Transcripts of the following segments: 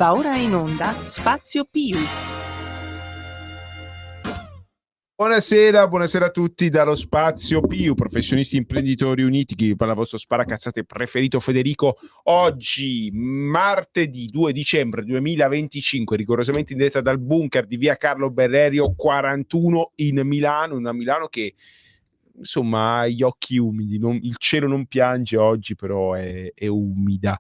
Va ora in onda Spazio Più. Buonasera a tutti dallo Spazio Più, professionisti imprenditori uniti, che parla il vostro sparacazzate preferito Federico. Oggi, martedì 2 dicembre 2025, rigorosamente in diretta dal bunker di via Carlo Berrerio 41 in Milano, una Milano che insomma ha gli occhi umidi, il cielo non piange oggi, però è umida.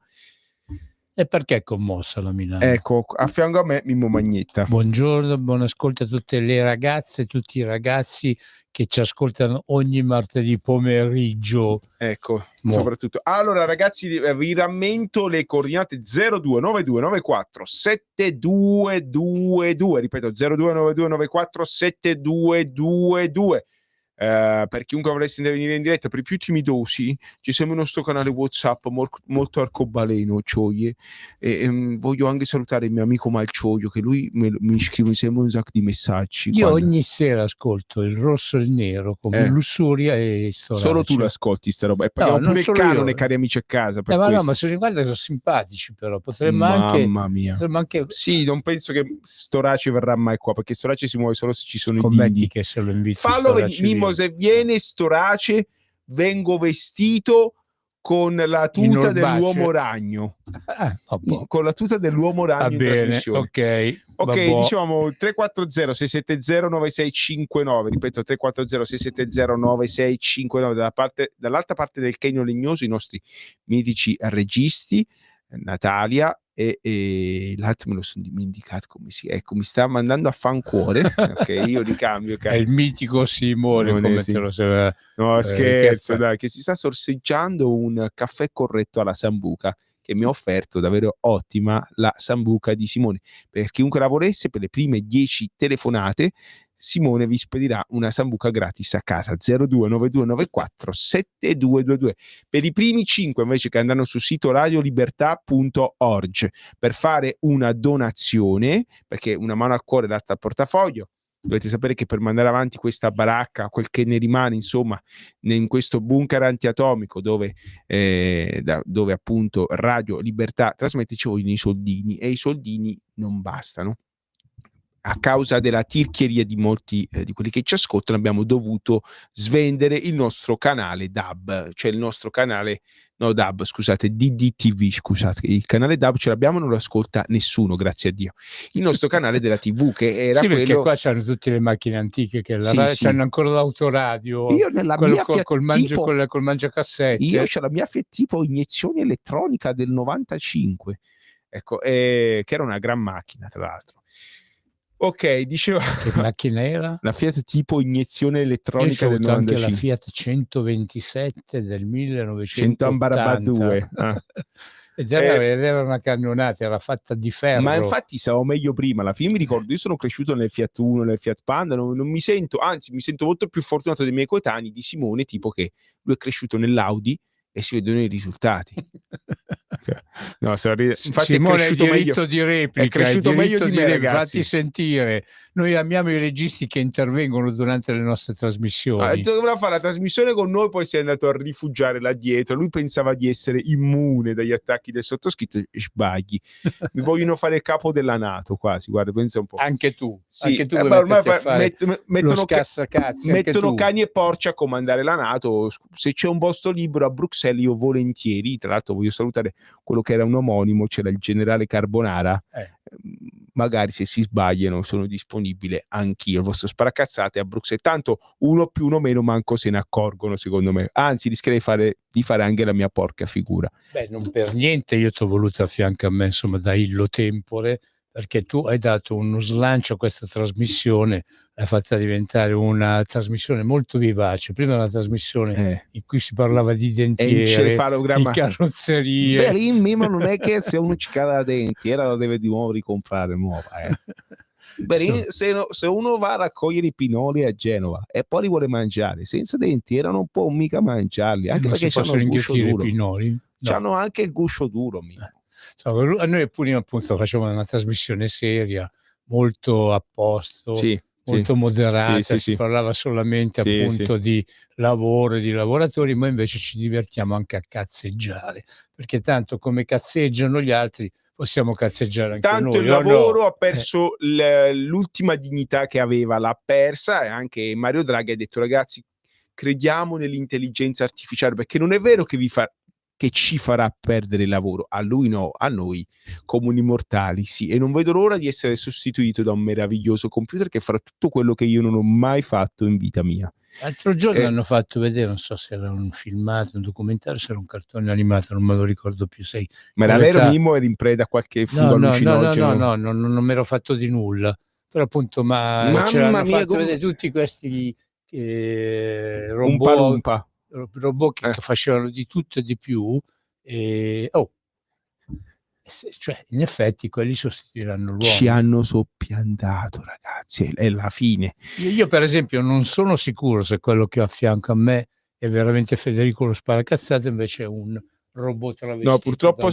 E perché è commossa la Milano? Ecco, a fianco a me Mimmo Magnetta. Buongiorno, buon ascolto a tutte le ragazze e tutti i ragazzi che ci ascoltano ogni martedì pomeriggio. Ecco, soprattutto. Allora ragazzi, vi rammento le coordinate 0292947222, ripeto 0292947222. Per chiunque volesse intervenire in diretta, per i più timidosi ci siamo nel nostro canale WhatsApp molto arcobaleno, Cioie, e voglio anche salutare il mio amico Malcioio, che lui mi scrive sempre un sacco di messaggi. Io ogni sera ascolto il rosso e il nero come Lussuria e Storace. Solo tu l'ascolti sta roba, e paghiamo pure il canone, cari amici a casa, per no, ma se riguarda sono simpatici, però potremmo Mamma mia. anche sì, non penso che Storace verrà mai qua, perché Storace si muove solo se ci sono i dindi. Che se lo inviti, fallo Mimmo, se viene Storace vengo vestito con la tuta dell'uomo ragno, con la tuta dell'uomo ragno in trasmissione. Ok, diciamo 340 670 9659, ripeto 340 670 9659, dall'altra parte del Canyon Legnoso i nostri mitici registi Natalia e l'altro me lo sono dimenticato come si, ecco, mi sta mandando a fancuore. Ok, io ricambio. È il mitico Simone, come te lo sapeva. No, scherzo, dai, che si sta sorseggiando un caffè corretto alla sambuca, che mi ha offerto davvero ottima la sambuca di Simone. Per chiunque la volesse, per le prime 10 telefonate Simone vi spedirà una sambuca gratis a casa. 0292947222. Per i primi 5 invece che andranno sul sito radiolibertà.org per fare una donazione, perché una mano al cuore, l'altra al portafoglio. Dovete sapere che per mandare avanti questa baracca, quel che ne rimane, insomma, in questo bunker antiatomico dove appunto Radio Libertà trasmette, ci vogliono i soldini, e i soldini non bastano. A causa della tirchieria di molti di quelli che ci ascoltano, abbiamo dovuto svendere il nostro canale DAB, cioè il nostro canale, no DAB, scusate, DDTV, scusate, il canale DAB ce l'abbiamo, non lo ascolta nessuno, grazie a Dio. Il nostro canale della TV, che era quello... perché qua c'hanno tutte le macchine antiche, che c'hanno ancora l'autoradio. Io nella mia Fiat col mangiacassette. Io c'ho la mia Fiat Tipo iniezione elettronica del 95, ecco, che era una gran macchina, tra l'altro. Ok, dicevo... Che macchina era? La Fiat Tipo iniezione elettronica del 95. Anche la Fiat 127 del 1982. Ed era una cannonata, era fatta di ferro. Ma infatti stavo meglio prima. Alla fine mi ricordo, io sono cresciuto nel Fiat Uno, nel Fiat Panda, non mi sento, anzi mi sento molto più fortunato dei miei coetanei, di Simone, tipo che lui è cresciuto nell'Audi e si vedono i risultati. No, infatti Simone, è cresciuto diritto meglio, di replica, è cresciuto meglio di me, ragazzi. Fatti sentire, noi amiamo i registi che intervengono durante le nostre trasmissioni. Doveva fare la trasmissione con noi, poi si è andato a rifugiare là dietro. Lui pensava di essere immune dagli attacchi del sottoscritto, e sbagli. Mi vogliono fare il capo della NATO quasi, guarda, pensa un po'. Anche tu, sì. Ormai mettono cani e porci a comandare la NATO. Se c'è un posto libero a Bruxelles, io volentieri. Tra l'altro voglio salutare quello che era un omonimo, c'era il generale Carbonara. Magari se si sbagliano sono disponibile anch'io, il vostro sparacazzate a Bruxelles, tanto uno più uno meno manco se ne accorgono, secondo me, anzi rischierei di fare anche la mia porca figura. Non per niente io ti ho voluto a fianco a me, insomma, da illo tempore, perché tu hai dato uno slancio a questa trasmissione, l'hai fatta diventare una trasmissione molto vivace. Prima una trasmissione in cui si parlava di dentiere, di carrozzerie. Mimo non è che se uno ci cade la dentiera la deve di nuovo ricomprare nuova. Se uno va a raccogliere i pinoli a Genova e poi li vuole mangiare senza dentiera, non può mica mangiarli, anche non perché hanno il guscio duro. I pinoli? No. Hanno anche il guscio duro. Noi pure appunto facciamo una trasmissione seria, molto a posto, molto moderata, si parlava solamente appunto di lavoro e di lavoratori, ma invece ci divertiamo anche a cazzeggiare, perché tanto come cazzeggiano gli altri possiamo cazzeggiare anche tanto noi. Il lavoro ha perso l'ultima dignità che aveva, l'ha persa, e anche Mario Draghi ha detto: ragazzi, crediamo nell'intelligenza artificiale, perché non è vero che ci farà perdere il lavoro. A lui no, a noi comuni mortali sì, e non vedo l'ora di essere sostituito da un meraviglioso computer che farà tutto quello che io non ho mai fatto in vita mia. L'altro giorno hanno fatto vedere, non so se era un filmato, un documentario, se era un cartone animato, non me lo ricordo più. Ma era vero, Mimmo, eri in preda a qualche fungo allucinogeno? No, non mi ero fatto di nulla, però appunto ce l'hanno fatto vedere tutti questi robot che facevano di tutto e di più, cioè in effetti quelli sostituiranno l'uomo. Ci hanno soppiantato, ragazzi, è la fine. Io per esempio non sono sicuro se quello che ho a fianco a me è veramente Federico lo Sparacazzate, invece è un robot travestito. No, purtroppo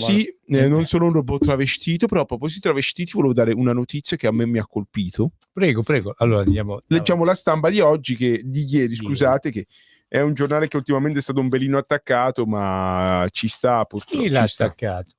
non sono un robot travestito, però a proposito di travestiti volevo dare una notizia che a me mi ha colpito. Prego. Allora leggiamo la stampa di oggi, di ieri, scusate, che è un giornale che ultimamente è stato un pelino attaccato, ma ci sta purtroppo. Chi l'ha attaccato?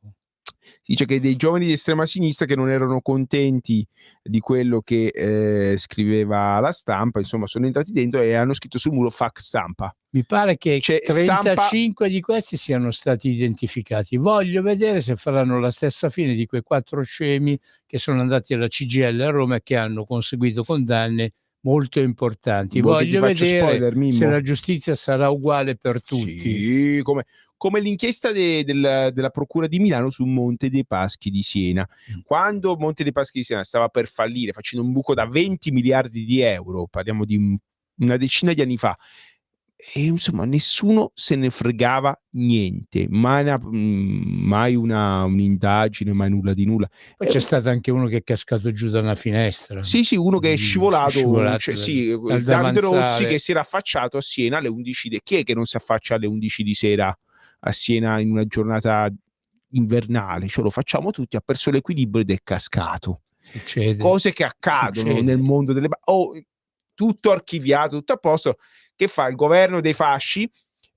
Dice che dei giovani di estrema sinistra che non erano contenti di quello che scriveva la stampa, insomma, sono entrati dentro e hanno scritto sul muro "fuck stampa". Mi pare che 35 di questi siano stati identificati. Voglio vedere se faranno la stessa fine di quei 4 scemi che sono andati alla CGIL a Roma e che hanno conseguito condanne molto importanti. Voglio vedere se la giustizia sarà uguale per tutti. Sì, come l'inchiesta della Procura di Milano su Monte dei Paschi di Siena. Quando Monte dei Paschi di Siena stava per fallire, facendo un buco da 20 miliardi di euro, parliamo di una decina di anni fa, e insomma nessuno se ne fregava niente, mai un'indagine, mai nulla di nulla. Poi c'è stato anche uno che è cascato giù da una finestra. Sì, uno che è scivolato Davide Rossi, che si era affacciato a Siena alle 11 chi è che non si affaccia alle 11 di sera a Siena in una giornata invernale? Lo facciamo tutti, ha perso l'equilibrio ed è cascato. Succede. Cose che accadono nel mondo delle tutto archiviato, tutto a posto. Che fa il governo dei fasci?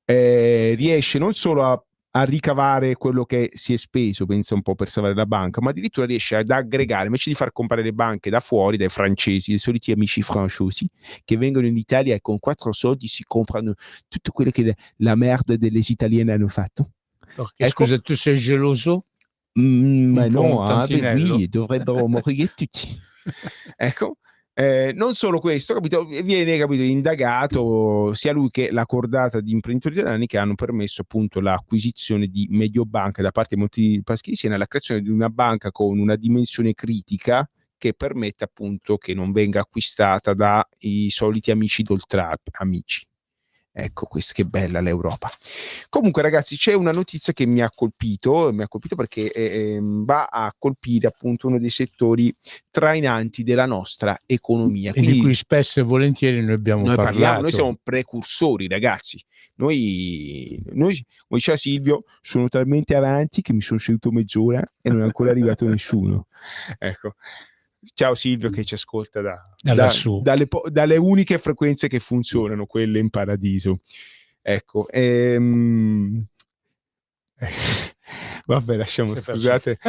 Riesce non solo a ricavare quello che si è speso, pensa un po' per salvare la banca, ma addirittura riesce ad aggregare, invece di far comprare le banche da fuori, dai francesi, i soliti amici francesi, che vengono in Italia e con 4 soldi si comprano tutto quello che la merda delle italiane hanno fatto. Perché, scusa, tu sei geloso? Ma no, oui, dovrebbero morire tutti. Ecco. Non solo questo, viene indagato sia lui che la cordata di imprenditori italiani che hanno permesso appunto l'acquisizione di Mediobanca da parte di Monte dei Paschi di Siena, la creazione di una banca con una dimensione critica che permette appunto che non venga acquistata dai soliti amici amici. Ecco, questa che bella l'Europa. Comunque ragazzi, c'è una notizia che mi ha colpito perché va a colpire appunto uno dei settori trainanti della nostra economia. Quindi, di cui spesso e volentieri noi abbiamo parlato. Noi siamo precursori, ragazzi. Noi, come diceva Silvio, sono talmente avanti che mi sono seduto mezz'ora e non è ancora arrivato nessuno. Ecco. Ciao Silvio che ci ascolta dalle uniche frequenze che funzionano, quelle in paradiso. Ecco. Vabbè, lasciamo, scusate.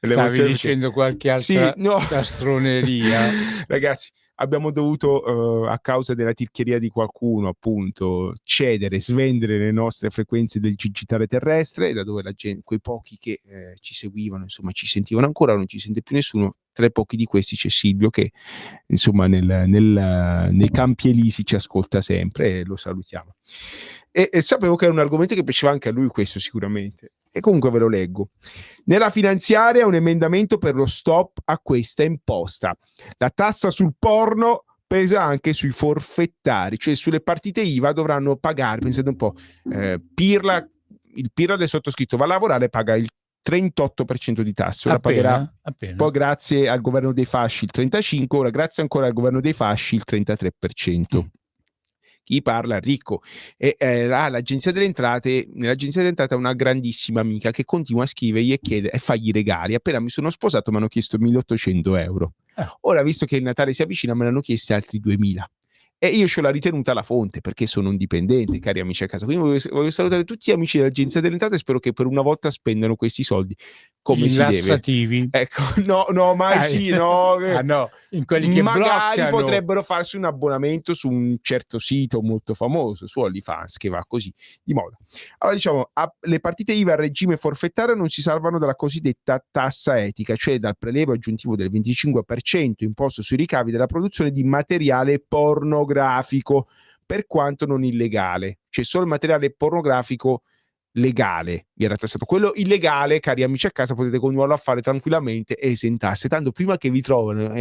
Stavi dicendo qualche altra castroneria. Ragazzi, abbiamo dovuto, a causa della tirchieria di qualcuno, appunto, svendere le nostre frequenze del digitale terrestre, da dove la gente, quei pochi che ci seguivano, insomma, ci sentivano ancora, non ci sente più nessuno. Tra i pochi di questi c'è Silvio che, insomma, nei Campi Elisi ci ascolta sempre e lo salutiamo. E sapevo che era un argomento che piaceva anche a lui, questo sicuramente. E comunque ve lo leggo. Nella finanziaria un emendamento per lo stop a questa imposta. La tassa sul porno pesa anche sui forfettari, cioè sulle partite IVA dovranno pagare, pensate un po', il Pirla del sottoscritto va a lavorare e paga il 38% di tasse, ora pagherà poi grazie al governo dei fasci il 35%, ora grazie ancora al governo dei fasci il 33%. chi parla ricco. E l'agenzia delle entrate, nell'agenzia delle entrate ha una grandissima amica che continua a scrivergli e chiede e fagli regali. Appena mi sono sposato mi hanno chiesto 1.800 euro. Ora, visto che il Natale si avvicina, me ne hanno chiesti altri 2.000. E io ce l'ho ritenuta la fonte perché sono un dipendente, cari amici a casa. Quindi voglio salutare tutti gli amici dell'agenzia delle entrate e spero che per una volta spendano questi soldi come si deve. Ecco, no, mai sì, no. No, in quelli che magari bloccano. Potrebbero farsi un abbonamento su un certo sito molto famoso, su OnlyFans, che va così di moda. Allora, diciamo, le partite IVA a regime forfettario non si salvano dalla cosiddetta tassa etica, cioè dal prelievo aggiuntivo del 25% imposto sui ricavi della produzione di materiale pornografico, per quanto non illegale. Cioè solo il materiale pornografico legale viene tassato. Quello illegale, cari amici a casa, potete continuarlo a fare tranquillamente e esentasse, tanto prima che vi trovano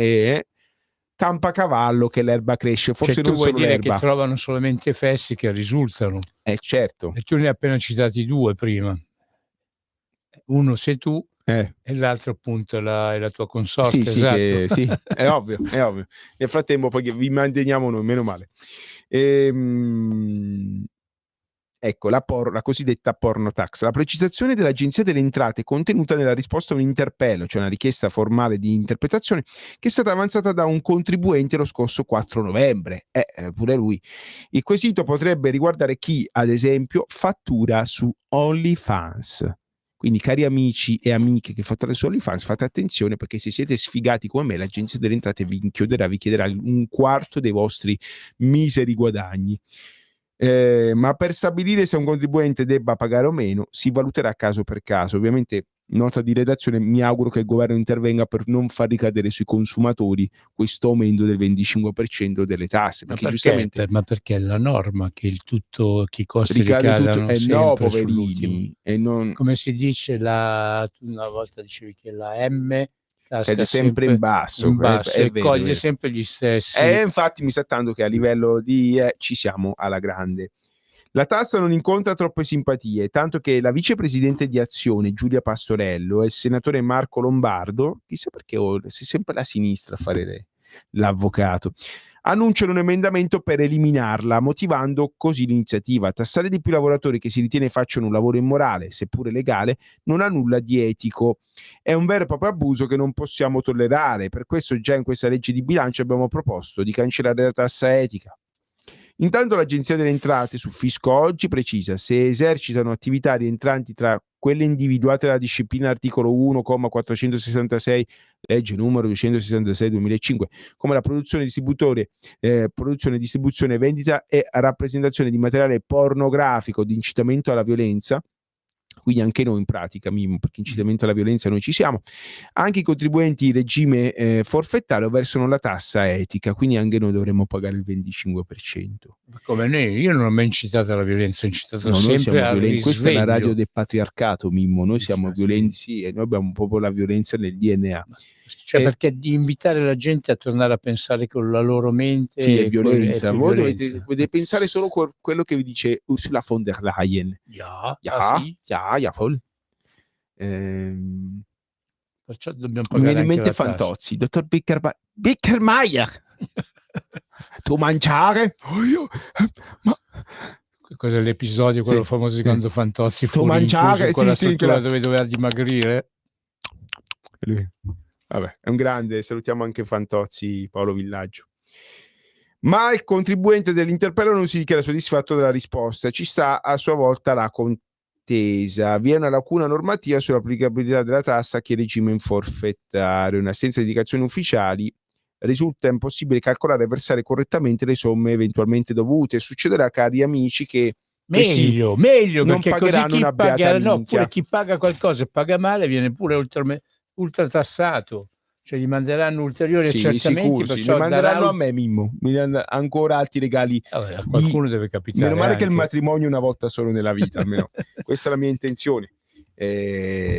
campacavallo che l'erba cresce. Forse cioè, non tu vuoi solo dire l'erba. che trovano solamente fessi che risultano. Certo. E tu ne hai appena citati 2 prima. Uno sei tu e l'altro appunto è la tua consorte. Sì, esatto. sì, è ovvio. Nel frattempo poi vi manteniamo noi, meno male. Ecco, la cosiddetta porno tax. La precisazione dell'Agenzia delle Entrate contenuta nella risposta a un interpello, cioè una richiesta formale di interpretazione, che è stata avanzata da un contribuente lo scorso 4 novembre. Pure lui. Il quesito potrebbe riguardare chi, ad esempio, fattura su OnlyFans. Quindi, cari amici e amiche che fatturate su OnlyFans, fate attenzione, perché se siete sfigati come me, l'Agenzia delle Entrate vi chiederà 1/4 dei vostri miseri guadagni. Ma per stabilire se un contribuente debba pagare o meno si valuterà caso per caso. Ovviamente, nota di redazione, mi auguro che il governo intervenga per non far ricadere sui consumatori questo aumento del 25% delle tasse, perché giustamente perché è la norma che che i costi ricadano tutto, no, poverini, e non, come si dice, una volta dicevi che la M cade sempre in basso, e vero, coglie vero. sempre gli stessi. Infatti mi sa tanto che a livello di ci siamo alla grande. La tassa non incontra troppe simpatie, tanto che la vicepresidente di Azione Giulia Pastorello e il senatore Marco Lombardo, chissà perché sei sempre la sinistra a fare l'avvocato, annunciano un emendamento per eliminarla, motivando così l'iniziativa. Tassare di più lavoratori che si ritiene facciano un lavoro immorale, seppure legale, non ha nulla di etico. È un vero e proprio abuso che non possiamo tollerare. Per questo già in questa legge di bilancio abbiamo proposto di cancellare la tassa etica. Intanto l'Agenzia delle Entrate sul fisco oggi precisa: se esercitano attività rientranti tra quelle individuate dalla disciplina articolo 1,466 legge numero 266/2005, come la produzione, distribuzione, vendita e rappresentazione di materiale pornografico di incitamento alla violenza, quindi anche noi in pratica, Mimmo, perché incitamento alla violenza noi ci siamo, anche i contribuenti regime forfettario versano la tassa etica, quindi anche noi dovremmo pagare il 25%. Ma come io non ho mai incitato alla violenza, ho incitato sempre al risveglio. Questa è la radio del patriarcato, Mimmo, noi siamo violenti e noi abbiamo proprio la violenza nel DNA. Cioè, perché di invitare la gente a tornare a pensare con la loro mente è violenza. Voi dovete pensare solo quello che vi dice Ursula von der Leyen. Voll. Perciò dobbiamo pagare. Mi viene in mente Fantozzi, dottor Bickermeier. Tu mangiare? Cos'è l'episodio, quello famoso di quando Fantozzi fu mangiare, con la struttura dove doveva dimagrire? Vabbè, è un grande, salutiamo anche Fantozzi, Paolo Villaggio. Ma il contribuente dell'interpello non si dichiara soddisfatto della risposta, ci sta a sua volta la contesa. Vi è una lacuna normativa sull'applicabilità della tassa che regime forfettario. In assenza di indicazioni ufficiali risulta impossibile calcolare e versare correttamente le somme eventualmente dovute. Succederà, cari amici, che meglio non pagheranno una beata minchia. Pure chi paga qualcosa e paga male viene pure ultratassato, cioè gli manderanno ulteriori accertamenti. Mi manderanno a me, Mimmo, ancora altri regali. A qualcuno deve capitare. Meno male che il matrimonio una volta solo nella vita, almeno questa è la mia intenzione.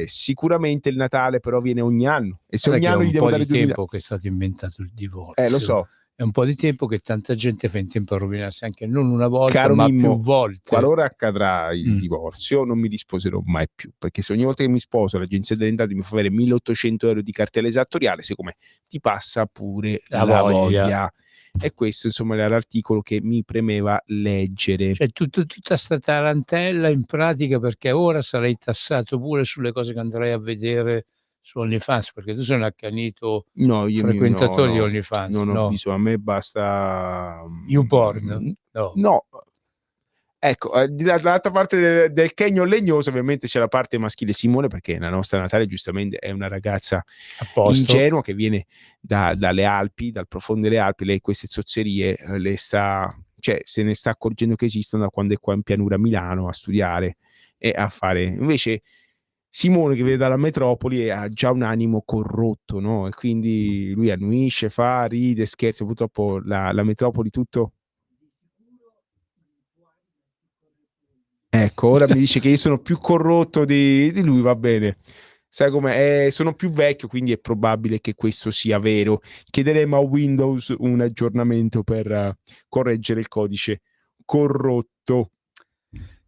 Sicuramente il Natale però viene ogni anno, e se ogni anno gli devo dare 2000... tempo che è stato inventato il divorzio. Lo so. È un po' di tempo che tanta gente fa in tempo a rovinarsi, anche non una volta, caro ma Mimmo, più volte. Qualora accadrà il divorzio, non mi risposerò mai più, perché se ogni volta che mi sposo l'Agenzia delle Entrate mi fa avere 1.800 euro di cartella esattoriale, siccome ti passa pure la voglia. E questo insomma era l'articolo che mi premeva leggere. Cioè tutta sta tarantella in pratica, perché ora sarai tassato pure sulle cose che andrai a vedere su OnlyFans, perché tu sei un accanito frequentatore di OnlyFans. Non ho bisogno, a me basta YouPorn? No. Ecco, dall'altra parte del Canyon Legnoso ovviamente c'è la parte maschile Simone, perché la nostra Natalia giustamente è una ragazza ingenua che viene dalle Alpi, dal profondo delle Alpi. Lei queste zozzerie se ne sta accorgendo che esistono da quando è qua in pianura a Milano a studiare e a fare. Invece Simone, che viene dalla metropoli, ha già un animo corrotto, no? E quindi lui annuisce, ride, scherza. Purtroppo la metropoli tutto. Ecco, ora mi dice che io sono più corrotto di lui, va bene. Sai com'è? Sono più vecchio, quindi è probabile che questo sia vero. Chiederemo a Windows un aggiornamento per correggere il codice corrotto.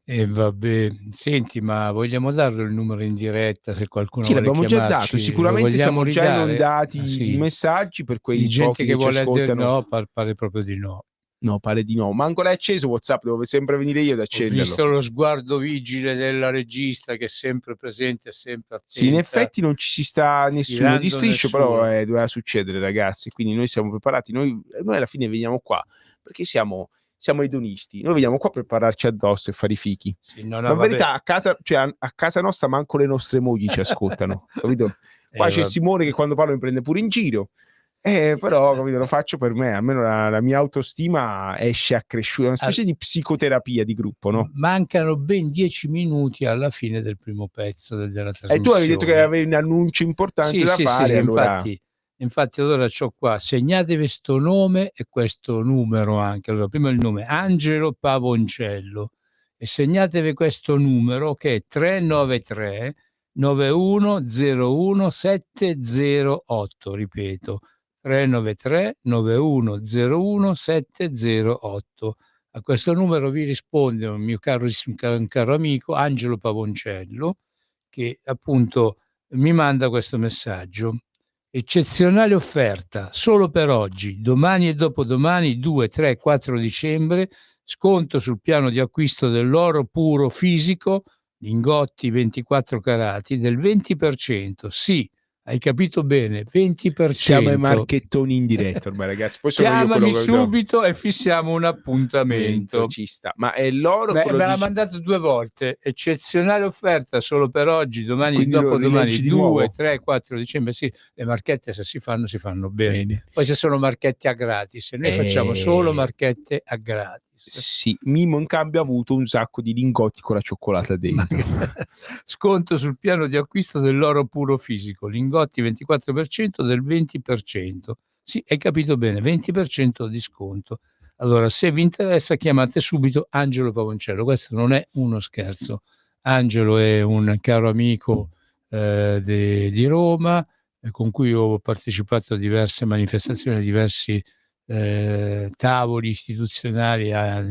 E vabbè, senti, ma vogliamo darlo il numero in diretta se qualcuno vuole l'abbiamo chiamarci? Già dato, sicuramente siamo già inondati di messaggi per quei di gente che vuole ascoltano. No, pare proprio di no. No, pare di no. Ma ancora è acceso WhatsApp, dove sempre venire io ad accenderlo. Ho visto lo sguardo vigile della regista che è sempre presente e sempre attenta. Sì, in effetti non ci si sta nessuno di striscio, però doveva succedere, ragazzi. Quindi noi siamo preparati. Noi alla fine veniamo qua perché siamo edonisti. Noi veniamo qua per pararci addosso e fare i fichi. Sì, ma in verità a casa nostra manco le nostre mogli ci ascoltano, capito? Qua c'è Simone che quando parlo mi prende pure in giro. Però capito, lo faccio per me, almeno la mia autostima esce accresciuta, una specie di psicoterapia di gruppo, no? Mancano ben 10 minuti alla fine del primo pezzo della trasmissione. E tu avevi detto che avevi un annuncio importante da fare. Sì, allora... infatti allora c'ho qua, segnatevi sto nome e questo numero anche. Allora, prima il nome, Angelo Pavoncello, e segnatevi questo numero che è 393 9101 708, ripeto, 393 9101 708. A questo numero vi risponde un mio caro amico Angelo Pavoncello, che appunto mi manda questo messaggio: eccezionale offerta solo per oggi, domani e dopodomani 2, 3, 4 dicembre, sconto sul piano di acquisto dell'oro puro fisico, lingotti 24 carati del 20%. Sì, hai capito bene, 20%. Siamo ai marchettoni in diretta ormai, ragazzi. Poi chiamami subito e fissiamo un appuntamento. Ci sta. Ma è l'oro? Me l'ha mandato 2 volte. Eccezionale offerta solo per oggi, domani, dopodomani, 2, 3, 4 dicembre. Sì, le marchette se si fanno bene. Poi se sono marchette a gratis, noi facciamo solo marchette a gratis. Sì, Mimo in cambio ha avuto un sacco di lingotti con la cioccolata dentro. Sconto sul piano di acquisto dell'oro puro fisico, lingotti 24% del 20%. Sì, hai capito bene, 20% di sconto. Allora, se vi interessa, chiamate subito Angelo Pavoncello. Questo non è uno scherzo. Angelo è un caro amico di Roma, con cui ho partecipato a diverse manifestazioni, a diversi tavoli istituzionali a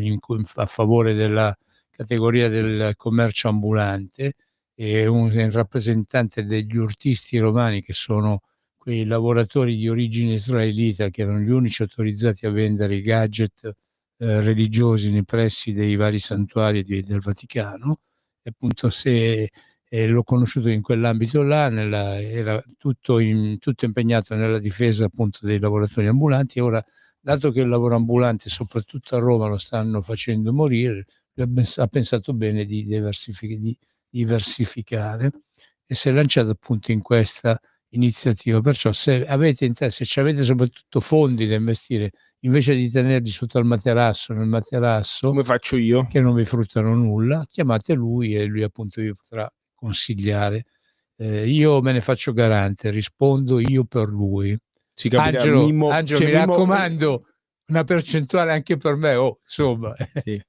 favore della categoria del commercio ambulante, e un rappresentante degli urtisti romani, che sono quei lavoratori di origine israelita che erano gli unici autorizzati a vendere i gadget religiosi nei pressi dei vari santuari del Vaticano. E appunto l'ho conosciuto in quell'ambito là, era tutto impegnato nella difesa appunto dei lavoratori ambulanti. E ora, dato che il lavoro ambulante soprattutto a Roma lo stanno facendo morire, ha pensato bene di diversificare e si è lanciato appunto in questa iniziativa. Perciò se avete interesse, se avete soprattutto fondi da investire, invece di tenerli sotto nel materasso, come faccio io, che non vi fruttano nulla, chiamate lui e lui appunto vi potrà consigliare. Io me ne faccio garante, rispondo io per lui. Angelo, mi raccomando, una percentuale anche per me, insomma. Sì.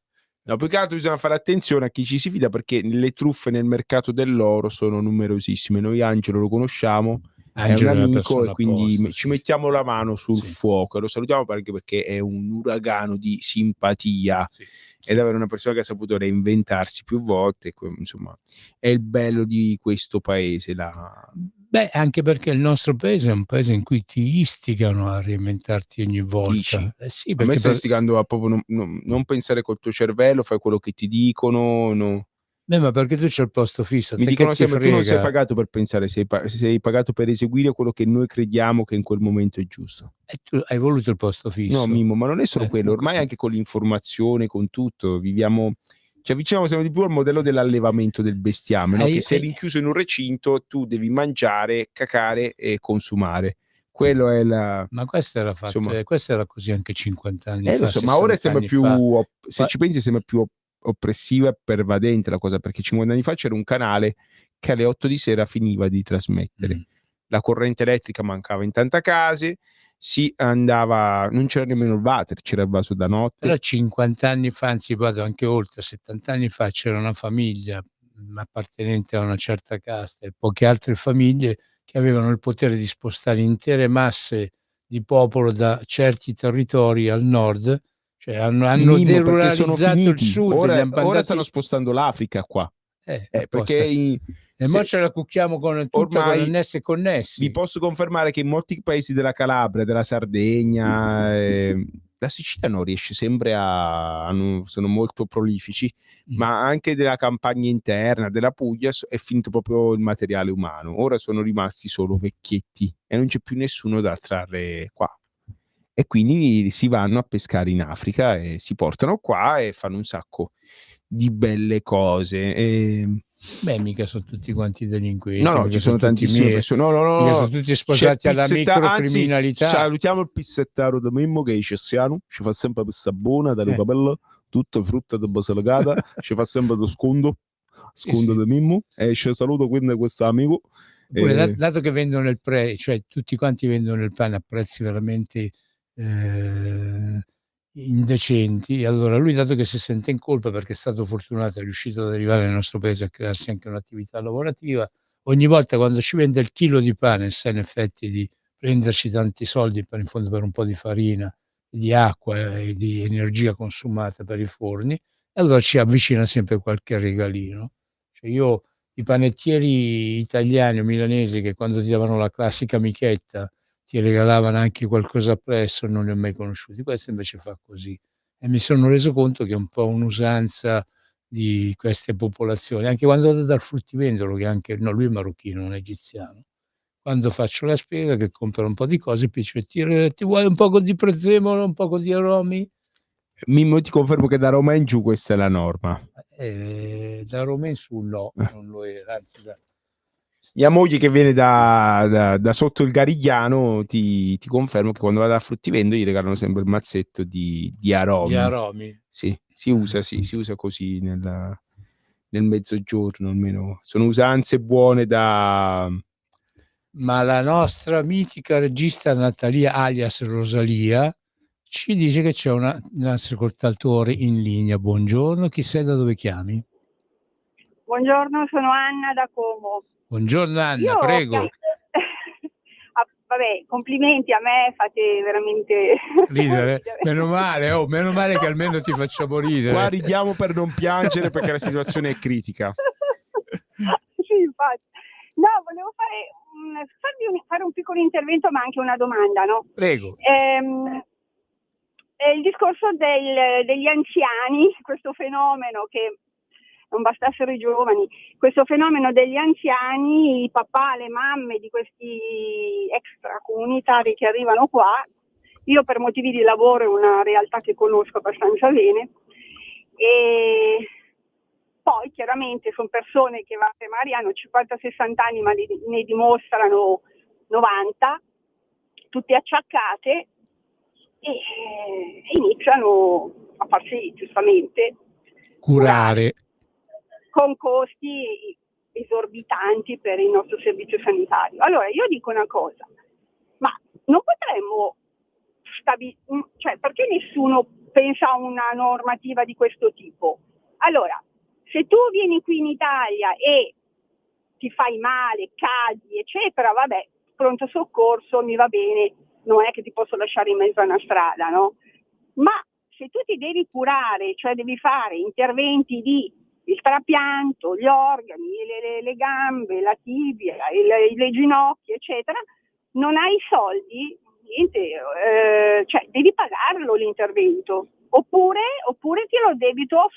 No, più che altro bisogna fare attenzione a chi ci si fida, perché le truffe nel mercato dell'oro sono numerosissime. Noi Angelo lo conosciamo, Angelo è un amico, e quindi ci mettiamo la mano sul fuoco, e lo salutiamo perché è un uragano di simpatia. Ed avere una persona che ha saputo reinventarsi più volte, insomma, è il bello di questo paese. Beh, anche perché il nostro paese è un paese in cui ti istigano a reinventarti ogni volta. Dici? Sì, A me sta perché istigando a proprio non pensare col tuo cervello, fai quello che ti dicono, no. ma perché tu c'hai il posto fisso, a Mi te che dicono ti sempre: "Tu non sei frega? pagato per pensare, sei pagato per eseguire quello che noi crediamo che in quel momento è giusto". E tu hai voluto il posto No, fisso. Mimmo, ma non è solo quello, Ho ormai capi anche con l'informazione, con tutto, viviamo ci avviciniamo sempre di più al modello dell'allevamento del bestiame, no, hai che sei hai rinchiuso in un recinto, tu devi mangiare, cacare e consumare. Quello è la Ma insomma questo era così anche 50 anni lo fa, so, ma ora 60 sembra anni più fa. se Qua ci pensi sembra più oppressiva e pervadente la cosa, perché 50 anni fa c'era un canale che alle 8 di sera finiva di trasmettere. mh. La corrente elettrica mancava in tante case, si andava non c'era nemmeno il water, c'era il vaso da Però notte. 50 anni fa, anzi vado anche oltre, 70 anni fa c'era una famiglia, appartenente a una certa casta e poche altre famiglie che avevano il potere di spostare intere masse di popolo da certi territori al nord, cioè hanno Mimmo, perché sono deruralizzato il finiti. sud, li han Ora stanno mandati spostando l'Africa qua. Perché apposta. E mo se ce la cucchiamo con tutta con ormai annessi e vi connessi. posso confermare che in molti paesi della Calabria, della Sardegna, la Sicilia no, riesce sempre sono molto prolifici, Mh. ma anche della campagna interna, della Puglia è finito proprio il materiale umano. Ora sono rimasti solo vecchietti e non c'è più nessuno da trarre qua. E quindi si vanno a pescare in Africa e si portano qua e fanno un sacco di belle cose. Beh, mica son tutti quanti No, delinquenti, no, ci mica son sono tutti tantissime persone. No, no, no, mica son no. tutti C'è il sposati alla anzi, microcriminalità. salutiamo il pizzettaro di Mimmo che è cessiano, ci fa sempre questa buona dalle Eh, capelle, tutto frutta di Basilicata, ci fa sempre lo sì, scondo sì. di Mimmo e ci saluto quindi questo amico. Oppure dato che vendono cioè tutti quanti vendono il pane a prezzi veramente, ehm, indecenti, allora lui dato che si sente in colpa perché è stato fortunato, è riuscito ad arrivare nel nostro paese a crearsi anche un'attività lavorativa, ogni volta quando ci vende il chilo di pane sa in effetti di prenderci tanti soldi per in fondo per un po' di farina, di acqua e di energia consumata per i forni, e allora ci avvicina sempre qualche regalino. Cioè io i panettieri italiani o milanesi che quando ti davano la classica amichetta ti regalavano anche qualcosa appresso, non li ho mai conosciuti. Questo invece fa così. E mi sono reso conto che è un po' un'usanza di queste popolazioni. Anche quando vado dal fruttivendolo, che anche no, lui è marocchino, non è egiziano. Quando faccio la spesa, che compro un po' di cose, poi dice: Ti vuoi un poco di prezzemolo, un poco di aromi?" Mimmo, ti confermo che da Roma in giù questa è la norma. Da Roma in su no, Eh. non lo era, anzi da Mia moglie che viene da sotto il Garigliano ti confermo che quando va da fruttivendolo gli regalano sempre il mazzetto di Gli aromi. aromi. Sì, sì, si usa così nel mezzogiorno almeno. Sono usanze buone da Ma la nostra mitica regista Natalia alias Rosalia ci dice che c'è un ascoltatore in linea. Buongiorno, chi sei, da dove chiami? Buongiorno, sono Anna da Como. Buongiorno Anna, Io prego. vabbè, complimenti a me, fate veramente Ridere? ridere. Meno male che almeno ti facciamo qua ridere. ridiamo per non piangere perché la situazione è critica. Sì, infatti. No, volevo fare un piccolo intervento, ma anche una domanda, no? Prego. È il discorso degli anziani, questo fenomeno che non bastassero i giovani, questo fenomeno degli anziani, i papà, le mamme di questi extracomunitari che arrivano qua. Io per motivi di lavoro è una realtà che conosco abbastanza bene, e poi chiaramente sono persone che magari hanno 50-60 anni ma ne dimostrano 90, tutte acciaccate, e iniziano a farsi giustamente Curare. con costi esorbitanti per il nostro servizio sanitario. Allora io dico una cosa, ma non potremmo cioè perché nessuno pensa a una normativa di questo tipo? Allora, se tu vieni qui in Italia e ti fai male, cadi, eccetera, vabbè, pronto soccorso, mi va bene, non è che ti posso lasciare in mezzo a una strada, no? Ma se tu ti devi curare, cioè devi fare interventi di il trapianto, gli organi, le gambe, la tibia, le ginocchia, eccetera, non hai soldi, niente, cioè devi pagarlo l'intervento, oppure ti lo debito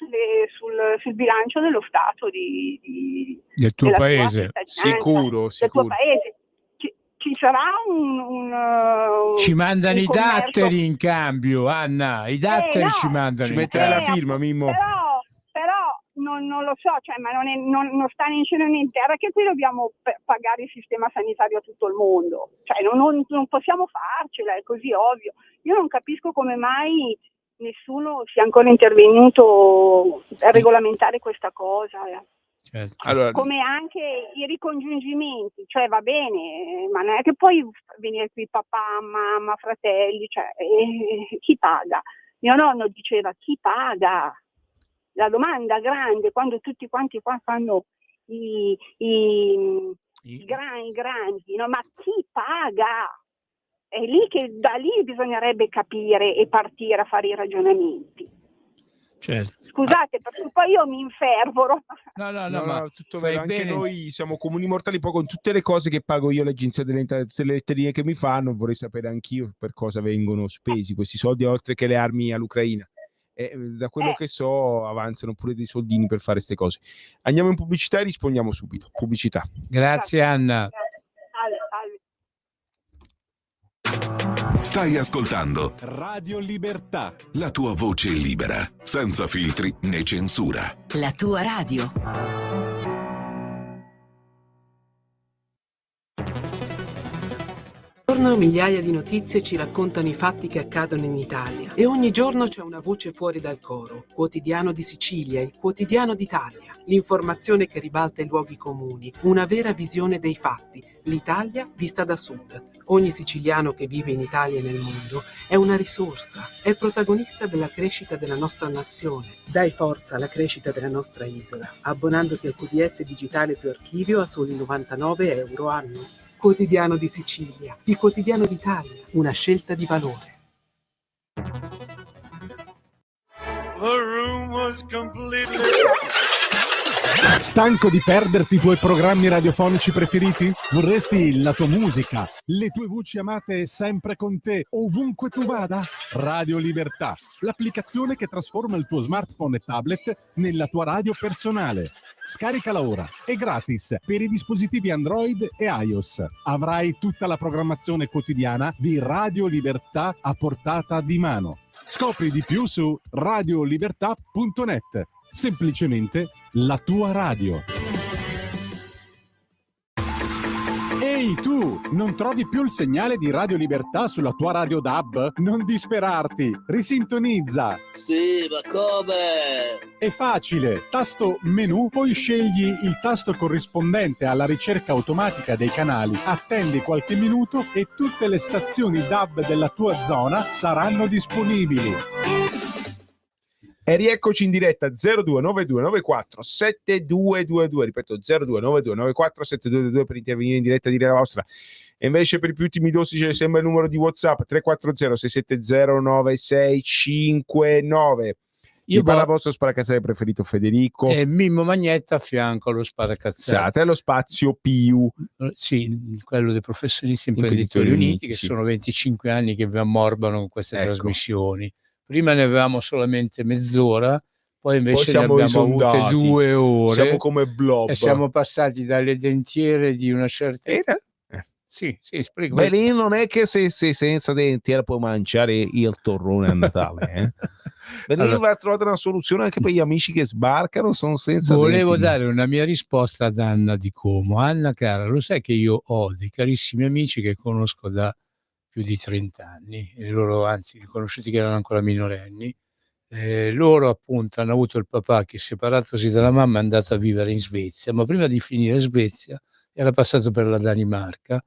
sul bilancio dello Stato del tuo paese. Sicuro. Del tuo paese. Ci sarà ci mandano un i datteri in cambio, Anna, i datteri ci mandano. Ci metterai la firma, Mimmo. Però non lo so, cioè, ma non sta né in cielo né in terra che qui dobbiamo pagare il sistema sanitario a tutto il mondo, cioè non possiamo farcela, è così ovvio. Io non capisco come mai nessuno sia ancora intervenuto a regolamentare questa cosa. Certo. Allora, come anche i ricongiungimenti, cioè va bene, ma non è che poi venire qui papà, mamma, fratelli, cioè chi paga? Mio nonno diceva chi paga? La domanda grande quando tutti quanti qua fanno i grandi, no? Ma chi paga? È lì che da lì bisognerebbe capire e partire a fare i ragionamenti. Certo. Scusate, perché poi io mi infervoro. No, ma tutto vero. Anche bene. noi siamo comuni mortali, poi con tutte le cose che pago io all'agenzia delle entrate, tutte le letterine che mi fanno, vorrei sapere anch'io per cosa vengono spesi questi soldi, oltre che le armi all'Ucraina. E da quello che so avanzano pure dei soldini per fare queste cose. Andiamo in pubblicità e rispondiamo subito. Pubblicità. Grazie Anna. Stai ascoltando Radio Libertà, la tua voce libera, senza filtri né censura. La tua radio. Ogni giorno migliaia di notizie ci raccontano i fatti che accadono in Italia e ogni giorno c'è una voce fuori dal coro. Quotidiano di Sicilia, il quotidiano d'Italia. L'informazione che ribalta i luoghi comuni, una vera visione dei fatti. L'Italia vista da sud. Ogni siciliano che vive in Italia e nel mondo è una risorsa, è protagonista della crescita della nostra nazione. Dai forza alla crescita della nostra isola, abbonandoti al QDS digitale più archivio a soli 99 euro anno. Quotidiano di Sicilia, il quotidiano d'Italia, una scelta di valore. stanco di perderti i tuoi programmi radiofonici preferiti? Vorresti la tua musica, le tue voci amate sempre con te, ovunque tu vada? Radio Libertà, l'applicazione che trasforma il tuo smartphone e tablet nella tua radio personale. Scaricala ora, è gratis per i dispositivi Android e iOS. Avrai tutta la programmazione quotidiana di Radio Libertà a portata di mano. Scopri di più su radiolibertà.net. Semplicemente la tua radio. Ehi tu, non trovi più il segnale di Radio Libertà sulla tua radio DAB? Non disperarti, risintonizza. Sì, ma come? È facile, tasto menu, poi scegli il tasto corrispondente alla ricerca automatica dei canali, attendi qualche minuto e tutte le stazioni DAB della tua zona saranno disponibili. E rieccoci in diretta 0292947222, ripeto 0292947222 per intervenire in diretta, dire la vostra. E invece per i più timidosi c'è sempre il numero di WhatsApp 340 670 9659. Io parla vostro sparacazzate preferito, Federico? Mimmo Magnetta a fianco allo sparacazzate. Allo spazio PIU. Sì, quello dei professionisti imprenditori uniti, che sì, sono 25 anni che vi ammorbano con queste trasmissioni. Prima ne avevamo solamente mezz'ora, poi invece ne abbiamo avute 2 ore. Siamo come blob. E siamo passati dalle dentiere di una certa... Sì, spiego. Beh, lì non è che se senza dentiera puoi mangiare il torrone a Natale. Allora, va trovata una soluzione anche per gli amici che sbarcano, sono senza volevo denti. dare una mia risposta ad Anna di Como. Anna cara, lo sai che io ho dei carissimi amici che conosco da più di 30 anni, e loro anzi li conosciuti che erano ancora minorenni, loro appunto hanno avuto il papà che separatosi dalla mamma è andato a vivere in Svezia, ma prima di finire in Svezia era passato per la Danimarca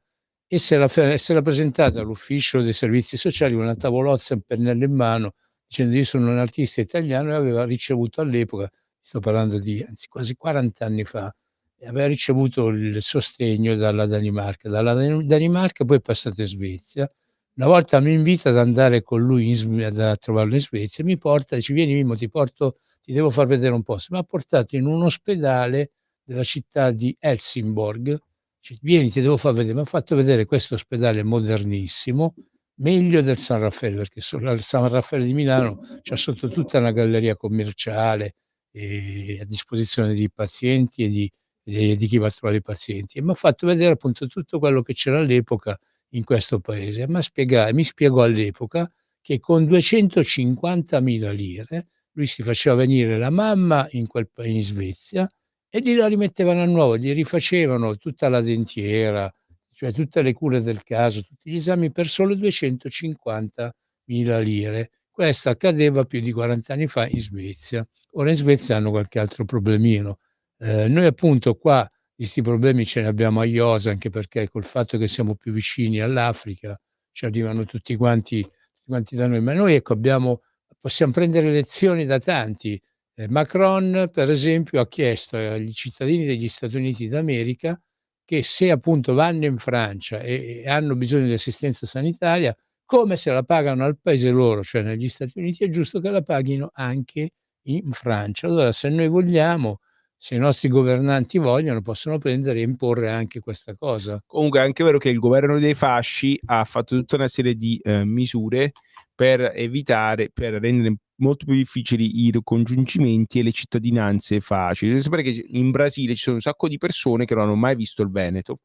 e si era presentato all'ufficio dei servizi sociali con una tavolozza e un pennello in mano dicendo io sono un artista italiano, e aveva ricevuto all'epoca, sto parlando di anzi quasi 40 anni fa, aveva ricevuto il sostegno dalla Danimarca. Dalla Danimarca poi è passato in Svezia. Una volta mi invita ad andare con lui a trovarlo in Svezia, mi porta, dice vieni Mimmo, ti ti devo far vedere un posto. Mi ha portato in un ospedale della città di Helsingborg. Vieni, ti devo far vedere. Mi ha fatto vedere questo ospedale modernissimo, meglio del San Raffaele, perché il San Raffaele di Milano c'ha sotto tutta una galleria commerciale a disposizione di pazienti e di chi va a trovare i pazienti. E mi ha fatto vedere appunto tutto quello che c'era all'epoca in questo paese. E mi spiegò all'epoca che con 250.000 lire lui si faceva venire la mamma in Svezia e gli la rimettevano a nuovo, gli rifacevano tutta la dentiera, cioè tutte le cure del caso, tutti gli esami per solo 250.000 lire. Questo accadeva più di 40 anni fa in Svezia. Ora in Svezia hanno qualche altro problemino. Noi appunto qua questi problemi ce ne abbiamo a iosa, anche perché col fatto che siamo più vicini all'Africa ci arrivano tutti quanti da noi, ma noi ecco possiamo prendere lezioni da tanti. Macron per esempio ha chiesto agli cittadini degli Stati Uniti d'America che se appunto vanno in Francia e hanno bisogno di assistenza sanitaria, come se la pagano al paese loro, cioè negli Stati Uniti, è giusto che la paghino anche in Francia. Allora se noi vogliamo, se i nostri governanti vogliono, possono prendere e imporre anche questa cosa. Comunque è anche vero che il governo dei fasci ha fatto tutta una serie di misure per rendere molto più difficili i ricongiungimenti e le cittadinanze facili. Devi sapere che in Brasile ci sono un sacco di persone che non hanno mai visto il Veneto,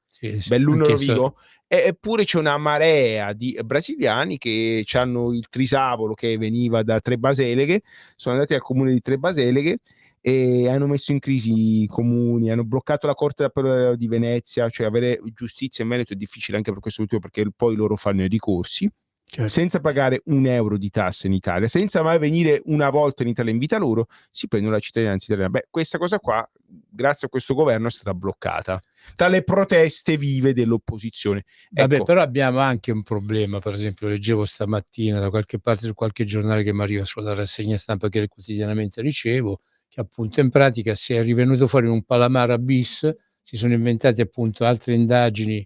Belluno Vigo, eppure c'è una marea di brasiliani che hanno il trisavolo che veniva da Tre Baseleghe, sono andati al comune di Tre Baseleghe e hanno messo in crisi i comuni, hanno bloccato la Corte d'Appello di Venezia, cioè avere giustizia in Veneto è difficile anche per questo motivo, perché poi loro fanno i ricorsi. Certo. Senza pagare €1 di tasse in Italia, senza mai venire una volta in Italia in vita loro, si prendono la cittadinanza italiana. Beh, questa cosa qua, grazie a questo governo, è stata bloccata dalle proteste vive dell'opposizione. Vabbè, ecco. però abbiamo anche un problema, per esempio leggevo stamattina da qualche parte su qualche giornale che mi arriva sulla rassegna stampa che quotidianamente ricevo, che appunto in pratica si è rivenuto fuori un Palamara bis, si sono inventati appunto altre indagini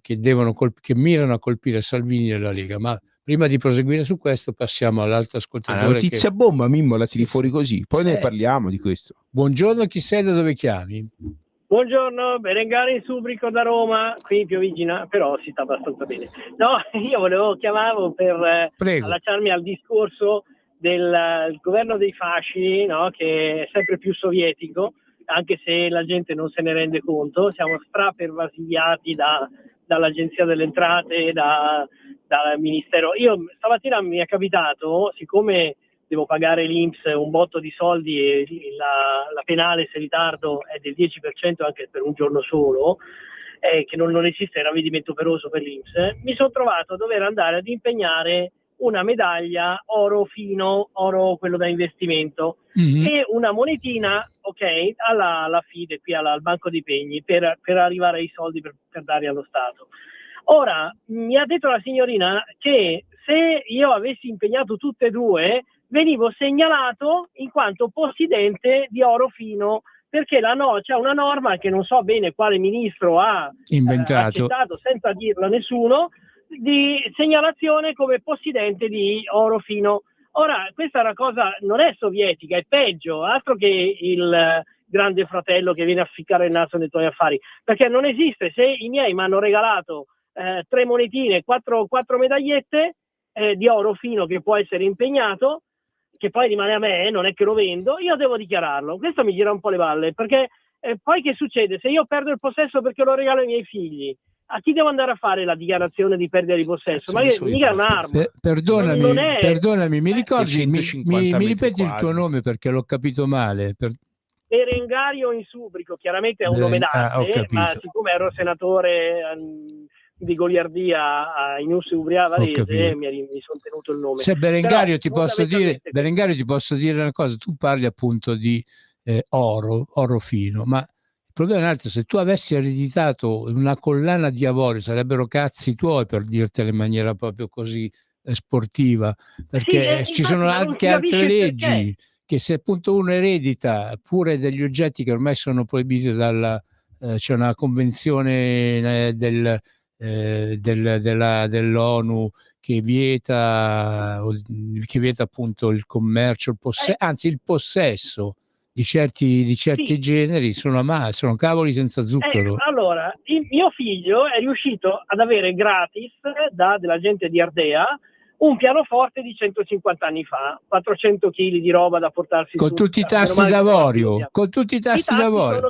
che mirano a colpire Salvini e la Lega. Ma prima di proseguire su questo passiamo all'altro ascoltatore. La notizia bomba, Mimmo, la tiri fuori così, poi ne parliamo di questo. Buongiorno, chi sei, da dove chiami? Buongiorno, Berengario in Subrico da Roma, qui piovigina, però si sta abbastanza bene. No, io chiamavo per allacciarmi al discorso del governo dei fasci, no, che è sempre più sovietico, anche se la gente non se ne rende conto. Siamo strapervasigliati dall'Agenzia delle Entrate, dal Ministero. Io stamattina mi è capitato, siccome devo pagare l'INPS un botto di soldi e la penale se ritardo è del 10% anche per un giorno solo, che non esiste il ravvedimento operoso per l'INPS, mi sono trovato a dover andare ad impegnare una medaglia oro fino, oro quello da investimento, e una monetina, ok, alla FIDE, qui al Banco dei Pegni, per arrivare ai soldi per darli allo Stato. Ora, mi ha detto la signorina che se io avessi impegnato tutte e due, venivo segnalato in quanto possidente di oro fino, perché c'è una norma che non so bene quale ministro ha inventato, accettato senza dirlo a nessuno, di segnalazione come possidente di oro fino. Ora, questa è una cosa, non è sovietica, è peggio, altro che il grande fratello che viene a ficcare il naso nei tuoi affari, perché non esiste. Se i miei mi hanno regalato 3 monetine, 4 medagliette di oro fino che può essere impegnato, che poi rimane a me, non è che lo vendo, io devo dichiararlo. Questo mi gira un po' le balle, perché poi che succede? Se io perdo il possesso perché lo regalo ai miei figli, a chi devo andare a fare la dichiarazione di perdita di possesso? Ma mica è un'arma. Perdonami, mi ricordi, mi ripeti il tuo nome perché l'ho capito male. Berengario in Subrico, chiaramente è un nome d'arte, ma siccome ero senatore di goliardia in Usubria Varese, mi sono tenuto il nome. Se Berengario, ti posso dire una cosa, tu parli appunto di oro fino, ma il problema è un altro: se tu avessi ereditato una collana di avorio, sarebbero cazzi tuoi, per dirtelo in maniera proprio così sportiva, perché ci sono anche altre leggi che se appunto uno eredita pure degli oggetti che ormai sono proibiti c'è una convenzione dell'ONU che vieta appunto il commercio, anzi il possesso di certi Sì. generi, sono cavoli senza zucchero. Allora, il mio figlio è riuscito ad avere gratis della gente di Ardea un pianoforte di 150 anni fa, 400 kg di roba da portarsi con su. Tutti i tasti d'avorio, con tutti i tasti d'avorio.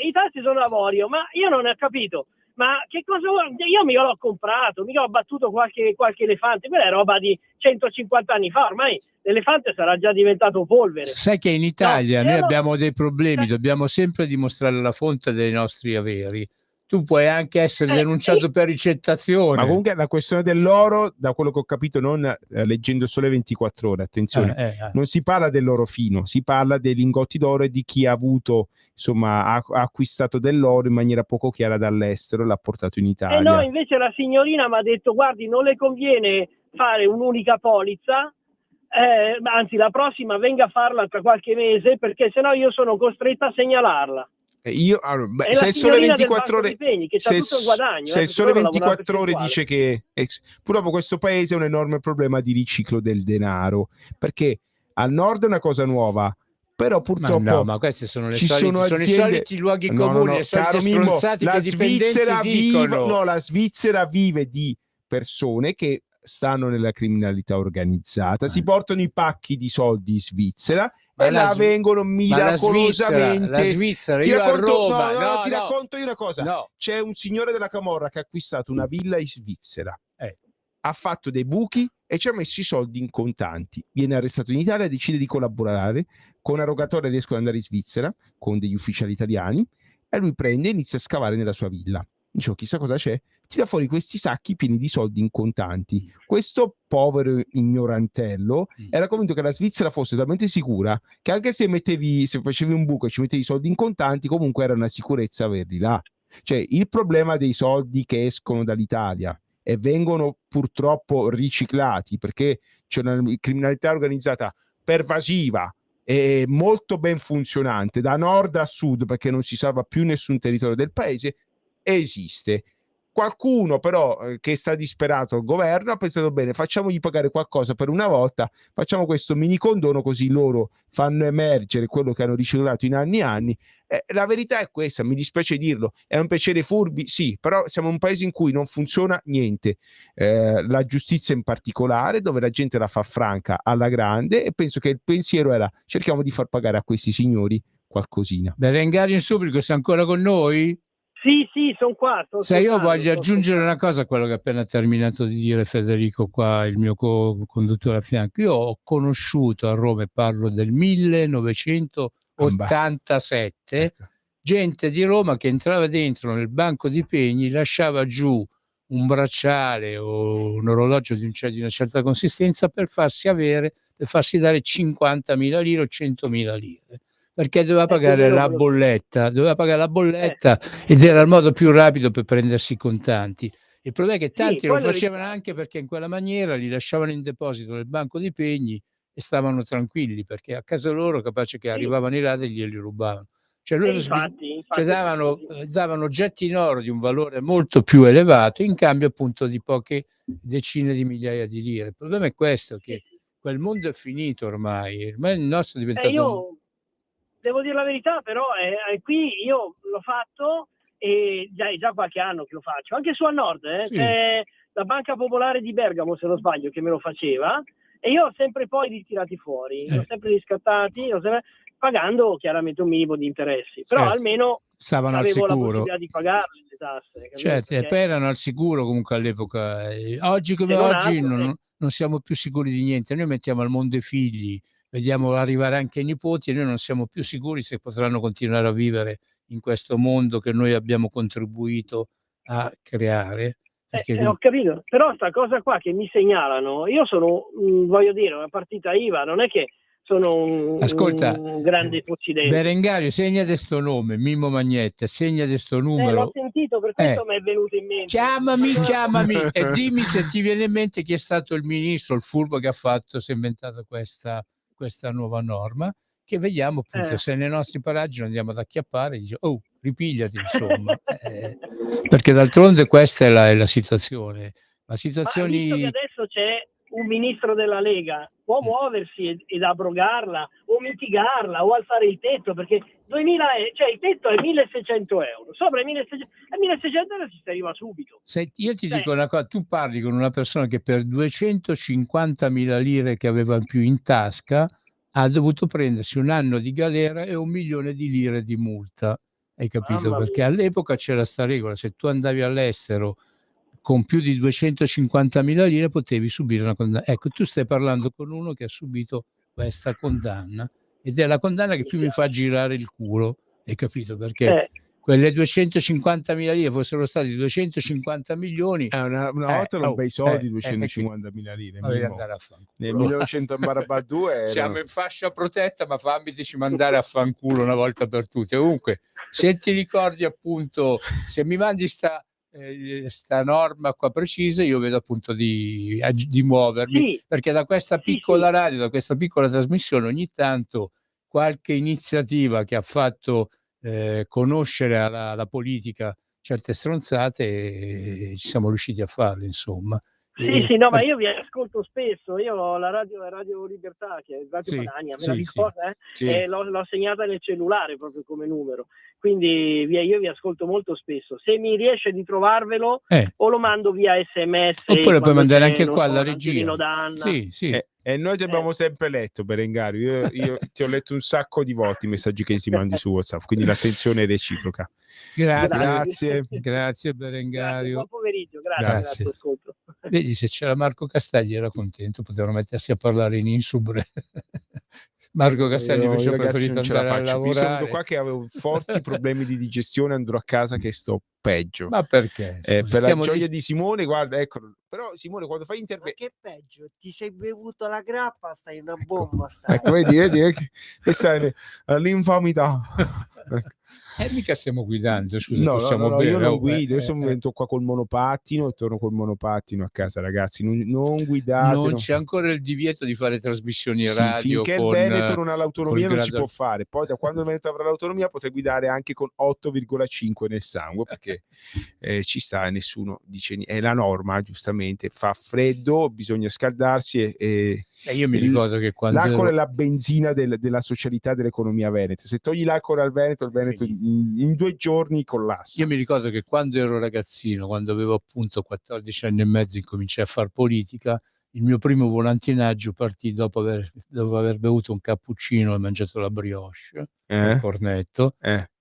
I tasti sono d'avorio, ma io non ho capito. Ma che cosa vuoi? Io mi l'ho comprato, mica ho battuto qualche elefante, quella è roba di 150 anni fa, ormai l'elefante sarà già diventato polvere. Sai che in Italia noi abbiamo dei problemi, dobbiamo sempre dimostrare la fonte dei nostri averi. Tu puoi anche essere denunciato per ricettazione. Ma comunque la questione dell'oro, da quello che ho capito, non leggendo Sole 24 Ore, attenzione, non si parla dell'oro fino, si parla dei lingotti d'oro e di chi ha avuto, insomma, ha acquistato dell'oro in maniera poco chiara dall'estero e l'ha portato in Italia. No, invece la signorina mi ha detto, guardi, non le conviene fare un'unica polizza, anzi la prossima venga a farla tra qualche mese, perché sennò io sono costretta a segnalarla. Se il Sole 24 Ore, se il Sole 24 Ore dice che purtroppo questo paese ha un enorme problema di riciclo del denaro, perché al nord è una cosa nuova, però purtroppo ma questi sono i soliti luoghi comuni, le solite stronzate che la Svizzera vive di persone che stanno nella criminalità organizzata, si portano i pacchi di soldi in Svizzera e là vengono miracolosamente. La Svizzera, io a Roma. Ti racconto io una cosa. C'è un signore della camorra che ha acquistato una villa in Svizzera, ha fatto dei buchi e ci ha messo i soldi in contanti. Viene arrestato in Italia, decide di collaborare con una rogatoria, riescono ad andare in Svizzera con degli ufficiali italiani e lui prende e inizia a scavare nella sua villa. Dicevo, chissà cosa c'è, tira fuori questi sacchi pieni di soldi in contanti. Questo povero ignorantello era convinto che la Svizzera fosse talmente sicura che anche se facevi un buco e ci mettevi i soldi in contanti, comunque era una sicurezza averli là. Cioè, il problema dei soldi che escono dall'Italia e vengono purtroppo riciclati perché c'è una criminalità organizzata pervasiva e molto ben funzionante da nord a sud, perché non si salva più nessun territorio del paese, esiste. Qualcuno però che sta disperato al governo ha pensato, bene, facciamogli pagare qualcosa per una volta, facciamo questo mini condono così loro fanno emergere quello che hanno riciclato in anni e anni. La verità è questa, mi dispiace dirlo, è un piacere furbi, sì, però siamo un paese in cui non funziona niente, la giustizia in particolare, dove la gente la fa franca alla grande, e penso che il pensiero era cerchiamo di far pagare a questi signori qualcosina. Berengario in Subrico, sei ancora con noi? Sì, sono qua. Io voglio aggiungere una cosa a quello che ha appena terminato di dire Federico, qua il mio conduttore a fianco. Io ho conosciuto a Roma, e parlo del 1987, gente di Roma che entrava dentro nel banco di Pegni, lasciava giù un bracciale o un orologio di una certa consistenza per farsi dare 50.000 lire o 100.000 lire. Perché doveva pagare la bolletta, ed era il modo più rapido per prendersi i contanti. Il problema è che tanti lo facevano anche perché in quella maniera li lasciavano in deposito nel banco di Pegni e stavano tranquilli, perché a casa loro capace che arrivavano i ladri e glieli rubavano. Cioè loro davano oggetti in oro di un valore molto più elevato in cambio appunto di poche decine di migliaia di lire. Il problema è questo, che quel mondo è finito ormai il nostro è diventato... Devo dire la verità, però qui io l'ho fatto e già qualche anno che lo faccio, anche su al nord, c'è la Banca Popolare di Bergamo, se non sbaglio, che me lo faceva, e io ho sempre poi ritirati fuori, ho sempre riscattati, pagando chiaramente un minimo di interessi, però almeno stavano al avevo sicuro. La possibilità di pagare le tasse. Certo, e poi erano al sicuro comunque all'epoca. Oggi come oggi non siamo più sicuri di niente, noi mettiamo al mondo i figli, vediamo arrivare anche i nipoti e noi non siamo più sicuri se potranno continuare a vivere in questo mondo che noi abbiamo contribuito a creare. Ho capito, però sta cosa qua che mi segnalano, io sono, voglio dire, una partita IVA, non è che sono un grande possidente. Berengario, segna questo nome, Mimmo Magnetta, segna questo numero. L'ho sentito, per questo mi è venuto in mente. Chiamami e dimmi se ti viene in mente chi è stato il ministro, il furbo che si è inventato questa nuova norma, che vediamo appunto se nei nostri paraggi non andiamo ad acchiappare e dice ripigliati insomma, perché d'altronde questa è la situazione. Ma situazioni... visto che adesso c'è un ministro della Lega, può muoversi ed abrogarla o mitigarla o alzare il tetto, perché il tetto è 1.600 euro, sopra i 1.600 euro si arriva subito. Senti, io ti dico una cosa, tu parli con una persona che per 250.000 lire che aveva in più in tasca ha dovuto prendersi 1 anno di galera e 1 milione di lire di multa, hai capito? Mamma Perché mia. all'epoca c'era sta regola, se tu andavi all'estero con più di 250.000 lire potevi subire una condanna. Ecco, tu stai parlando con uno che ha subito questa condanna ed è la condanna che più mi fa girare il culo, hai capito? Perché quelle 250.000 lire fossero stati 250 milioni. Una volta erano bei soldi, 250.000 lire. Andare a fanculo. Nel 1942 siamo in fascia protetta, ma fammici mandare a fanculo una volta per tutte. Comunque, se ti ricordi appunto, se mi mandi sta norma qua precisa, io vedo appunto di muovermi, perché da questa piccola radio, da questa piccola trasmissione, ogni tanto qualche iniziativa che ha fatto conoscere alla politica certe stronzate e ci siamo riusciti a farle, insomma. Ma io vi ascolto spesso, io ho la Radio Libertà, che è Radio Padania, me la ricorda, e l'ho segnata nel cellulare proprio come numero, quindi io vi ascolto molto spesso. Se mi riesce di trovarvelo o lo mando via SMS, oppure puoi mandare anche qua alla regia. E noi ti abbiamo sempre letto, Berengario, io ti ho letto un sacco di volte i messaggi che ti mandi su WhatsApp, quindi l'attenzione è reciproca. Grazie Berengario. Buon pomeriggio, grazie. Vedi, se c'era Marco Castelli era contento, potevano mettersi a parlare in insubre. Marco Castelli invece ha preferito andare a lavorare. Mi sono venuto qua che avevo forti problemi di digestione, andrò a casa che sto peggio. Ma perché? Per la gioia di Simone, guarda, eccolo. Però Simone, quando fai intervento... Ma che peggio, ti sei bevuto la grappa, stai una bomba. Ecco, vedi, questa è l'infamità. Mica stiamo guidando, scusa, no, io non guido, io sono venuto qua col monopattino e torno col monopattino a casa, ragazzi, non guidate. Non c'è ancora il divieto di fare trasmissioni radio. Finché il Veneto non ha l'autonomia non si può fare, poi da quando il Veneto avrà l'autonomia potrei guidare anche con 8,5 nel sangue, perché ci sta, nessuno dice niente, è la norma, giustamente, fa freddo, bisogna scaldarsi e io mi ricordo che quando l'alcol è la benzina della socialità dell'economia veneta. Se togli l'alcol al Veneto, il Veneto in 2 giorni collassa. Io mi ricordo che quando ero ragazzino, quando avevo appunto 14 anni e mezzo, incominciai a fare politica. Il mio primo volantinaggio partì dopo aver bevuto un cappuccino e mangiato la brioche, il cornetto,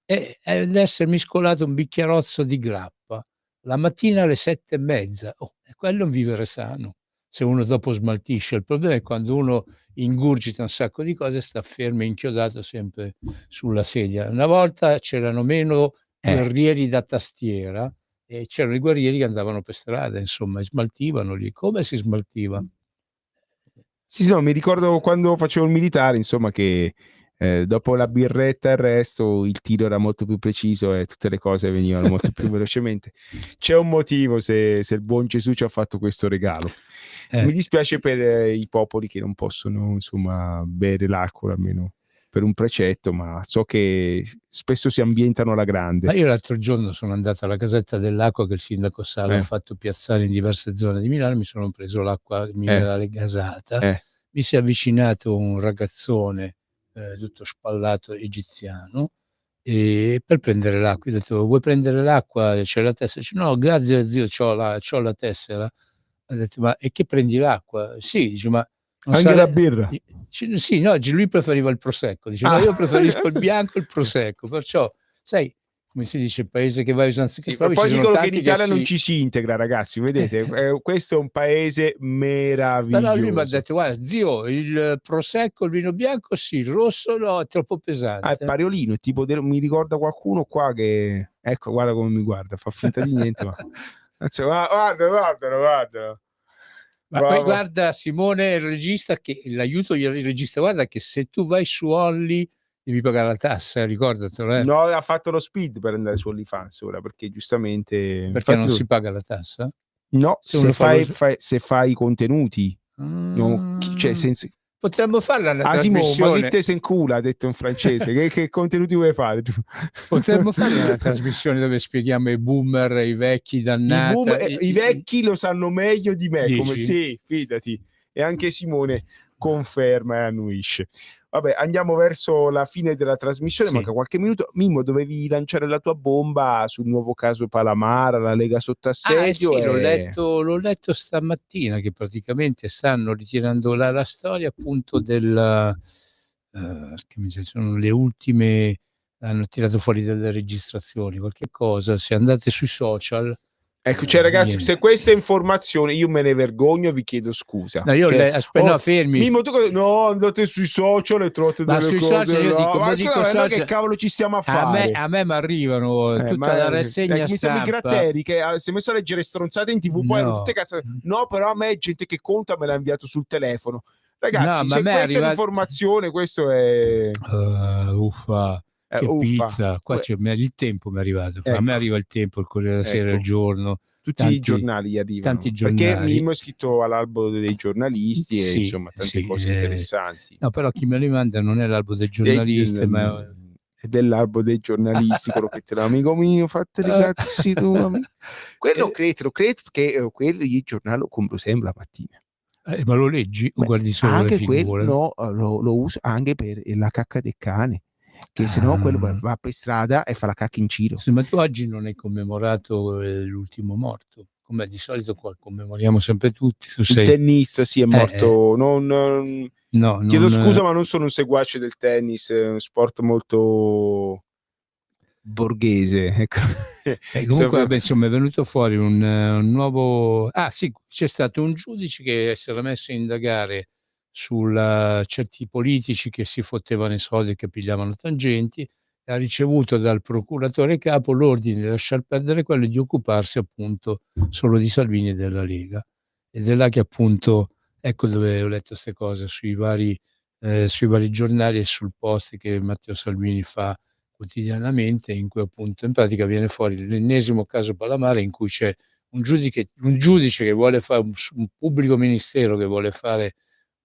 ed essermi scolato un bicchierozzo di grappa la mattina alle 7:30. E quello è un vivere sano. Se uno dopo smaltisce, il problema è quando uno ingurgita un sacco di cose, sta fermo e inchiodato sempre sulla sedia. Una volta c'erano meno guerrieri da tastiera e c'erano i guerrieri che andavano per strada, insomma, e smaltivano lì. Come si smaltiva? Mi ricordo quando facevo il militare, insomma, che dopo la birretta e il resto il tiro era molto più preciso e tutte le cose venivano molto più velocemente. C'è un motivo se il buon Gesù ci ha fatto questo regalo. Mi dispiace per i popoli che non possono, insomma, bere l'acqua, almeno per un precetto, ma so che spesso si ambientano alla grande. Ma io l'altro giorno sono andato alla casetta dell'acqua che il sindaco Sala ha fatto piazzare in diverse zone di Milano, mi sono preso l'acqua minerale gasata, mi si è avvicinato un ragazzone tutto spallato egiziano e per prendere l'acqua, io ho detto: vuoi prendere l'acqua? C'è la tessera? Dice, no, grazie zio, c'ho la tessera. Ho detto: ma e che prendi l'acqua? Sì, dice, ma anche la birra? Sì, no, lui preferiva il prosecco, dice no, io preferisco il bianco e il prosecco, perciò sai come si dice, il paese che vai usanza che trovi. Poi dicono che in Italia non ci si integra, ragazzi, vedete, questo è un paese meraviglioso. Però lui mi ha detto: guarda zio, il prosecco, il vino bianco sì, il rosso no, è troppo pesante. È Pariolino, tipo mi ricorda qualcuno qua che, ecco, guarda come mi guarda, fa finta di niente, ma anzi, guarda. Ma poi guarda Simone, il regista, che l'aiuto il regista, guarda che se tu vai su Only devi pagare la tassa, ricordatelo. No, ha fatto lo speed per andare su OnlyFans ora, perché giustamente... Perché non si paga la tassa? No, se fai i contenuti, cioè senza... Potremmo farla una Asimo, trasmissione. ma che te se in culo, ha detto in francese. che contenuti vuoi fare tu? Potremmo fare una trasmissione dove spieghiamo i boomer, i vecchi dannati. I vecchi lo sanno meglio di me, come Dici? sì, fidati. E anche Simone conferma e annuisce. Vabbè, andiamo verso la fine della trasmissione, Sì. manca qualche minuto. Mimmo, dovevi lanciare la tua bomba sul nuovo caso Palamara, la Lega sotto assedio. Sì, l'ho letto stamattina che praticamente stanno ritirando la storia appunto del che sono le ultime, hanno tirato fuori delle registrazioni, qualche cosa, se andate sui social. Ecco, cioè ragazzi, se questa informazione io me ne vergogno e vi chiedo scusa. No, no, fermi. Mimmo, tu no, andate sui social e trovate Ma delle sui cose. social io dico, ma dico scusa, social, che cavolo ci stiamo a fare? A me mi arrivano tutta la rassegna mi stampa. sembra Gratteri che si è messo a leggere stronzate in TV, poi hanno tutte cazzo. No, però a me gente che conta me l'ha inviato sul telefono. Ragazzi, se questa è l'informazione, questo è uffa. Che pizza, qua c'è il Tempo mi è arrivato, ecco. A me arriva il Tempo, il Corriere della Sera, il Giorno, tutti i giornali arrivano, tanti giornali. Perché Mimmo è scritto all'albo dei giornalisti e insomma tante cose interessanti. No, però chi me li manda non è l'albo dei giornalisti, ma è dell'albo dei giornalisti, quello che te l'ha, amico mio, fate i cazzi tu, amico. Quello credo perché quello il giornale lo compro sempre la mattina. Ma lo leggi o guardi solo anche le figure? Quello lo uso anche per la cacca del cane, che sennò quello va per strada e fa la cacca in giro. Sì, ma tu oggi non hai commemorato l'ultimo morto, come di solito qua commemoriamo sempre tutti. Il tennista è morto. Chiedo scusa, ma non sono un seguace del tennis, è uno sport molto borghese. Ecco. Comunque vabbè, insomma, è venuto fuori un nuovo. Sì, c'è stato un giudice che si era messo a indagare su certi politici che si fottevano i soldi, che pigliavano tangenti, e ha ricevuto dal procuratore capo l'ordine di lasciar perdere quello, di occuparsi appunto solo di Salvini e della Lega. Ed è là che appunto, ecco dove ho letto queste cose sui vari giornali e sul post che Matteo Salvini fa quotidianamente, in cui appunto in pratica viene fuori l'ennesimo caso Palamara, in cui c'è un giudice che vuole fare un pubblico ministero che vuole fare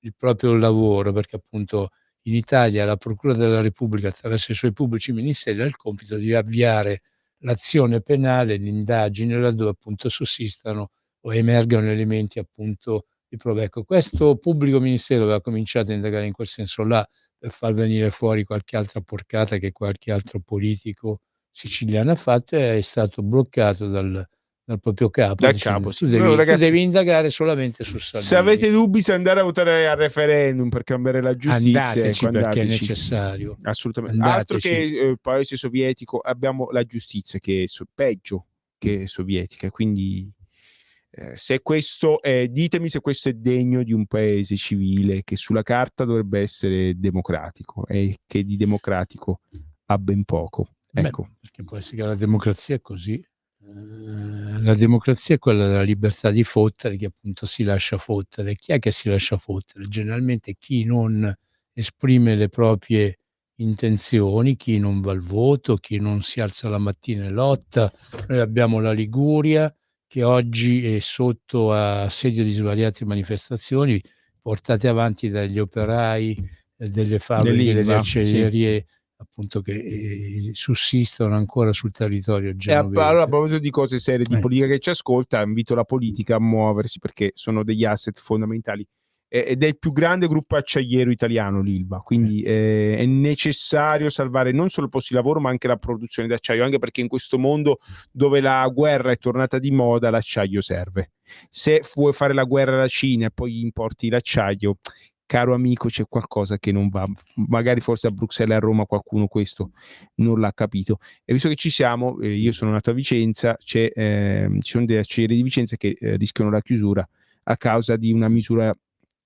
il proprio lavoro, perché appunto in Italia la Procura della Repubblica, attraverso i suoi pubblici ministeri, ha il compito di avviare l'azione penale, l'indagine, laddove appunto sussistano o emergano elementi appunto di prova. Ecco, questo pubblico ministero aveva cominciato a indagare in quel senso là, per far venire fuori qualche altra porcata che qualche altro politico siciliano ha fatto, e è stato bloccato dal proprio capo. Tu devi indagare solamente su Salvini. Se avete dubbi se andare a votare al referendum per cambiare la giustizia, andateci, perché è necessario. Assolutamente. Altro che paese sovietico, abbiamo la giustizia che è peggio che sovietica, quindi se questo ditemi se questo è degno di un paese civile che sulla carta dovrebbe essere democratico e che di democratico ha ben poco. Ecco. Perché può essere che la democrazia è così. La democrazia è quella della libertà di fottere, che appunto si lascia fottere. Chi è che si lascia fottere? Generalmente chi non esprime le proprie intenzioni, chi non va al voto, chi non si alza la mattina e lotta. Noi abbiamo la Liguria, che oggi è sotto assedio di svariate manifestazioni portate avanti dagli operai delle fabbriche, delle acciaierie, appunto, che sussistono ancora sul territorio genovese. Allora, a proposito di cose serie, di politica che ci ascolta, invito la politica a muoversi, perché sono degli asset fondamentali. Ed è il più grande gruppo acciaiero italiano, l'Ilva, quindi è necessario salvare non solo posti di lavoro ma anche la produzione d'acciaio, anche perché in questo mondo dove la guerra è tornata di moda l'acciaio serve. Se vuoi fare la guerra alla Cina e poi importi l'acciaio, caro amico, c'è qualcosa che non va, magari forse a Bruxelles e a Roma qualcuno questo non l'ha capito. E visto che ci siamo, io sono nato a Vicenza, ci sono delle acciaierie di Vicenza che rischiano la chiusura a causa di una misura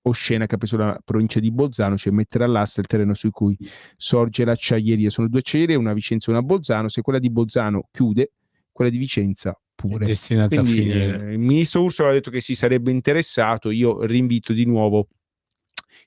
oscena che ha preso la provincia di Bolzano, cioè mettere all'asta il terreno su cui sorge l'acciaieria. Sono due acciaierie, una a Vicenza e una a Bolzano. Se quella di Bolzano chiude, quella di Vicenza pure. È destinata a finire. Il ministro Urso aveva detto che si sarebbe interessato. Io rinvito di nuovo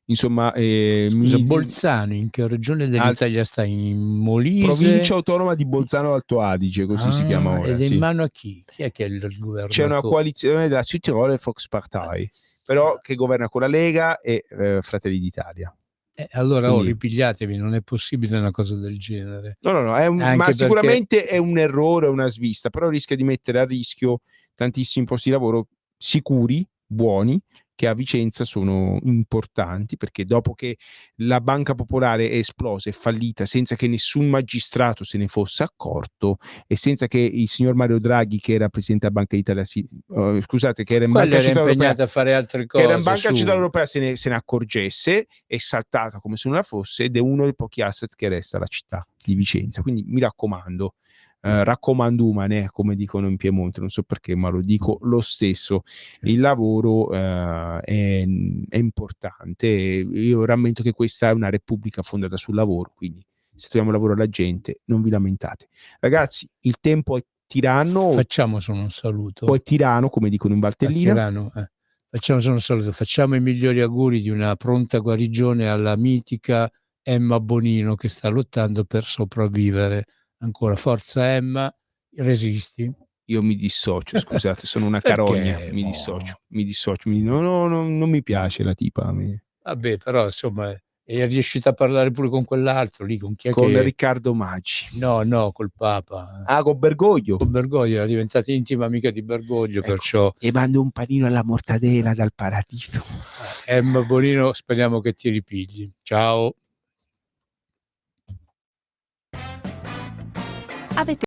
insomma, Bolzano in che regione dell'Italia sta? In Molise? Provincia autonoma di Bolzano Alto Adige, così si chiama ora. Ed è in mano a chi? Chi è che è il governo? C'è una coalizione della Südtiroler Volkspartei, però che governa con la Lega e Fratelli d'Italia. Allora ripigliatevi, non è possibile una cosa del genere. No, ma sicuramente è un errore, una svista, però rischia di mettere a rischio tantissimi posti di lavoro sicuri, buoni, che a Vicenza sono importanti, perché dopo che la Banca Popolare è esplosa e fallita senza che nessun magistrato se ne fosse accorto e senza che il signor Mario Draghi, che era presidente della Banca d'Italia, che era in Banca Centrale Europea, a fare altre cose, che era in Banca Centrale Europea, se ne accorgesse, è saltato come se nulla fosse, ed è uno dei pochi asset che resta alla città di Vicenza. Quindi mi raccomando, raccomandumane, come dicono in Piemonte, non so perché, ma lo dico lo stesso. Il lavoro è importante. Io rammento che questa è una repubblica fondata sul lavoro, quindi se togliamo lavoro alla gente, non vi lamentate. Ragazzi, il tempo è tiranno. Facciamo solo un saluto. Poi tirano, come dicono in Valtellina. Facciamo solo un saluto. Facciamo i migliori auguri di una pronta guarigione alla mitica Emma Bonino, che sta lottando per sopravvivere. Ancora forza Emma, resisti. Io mi dissocio, scusate, sono una carogna, mi dissocio, non mi piace la tipa. Vabbè, però insomma, è riuscita a parlare pure con quell'altro lì, con chi è con Riccardo Maggi. No, col Papa. Con Bergoglio. Con Bergoglio, era diventata intima amica di Bergoglio, ecco, perciò... E mando un panino alla mortadela dal paradiso. Emma Bonino, speriamo che ti ripigli. Ciao. Avete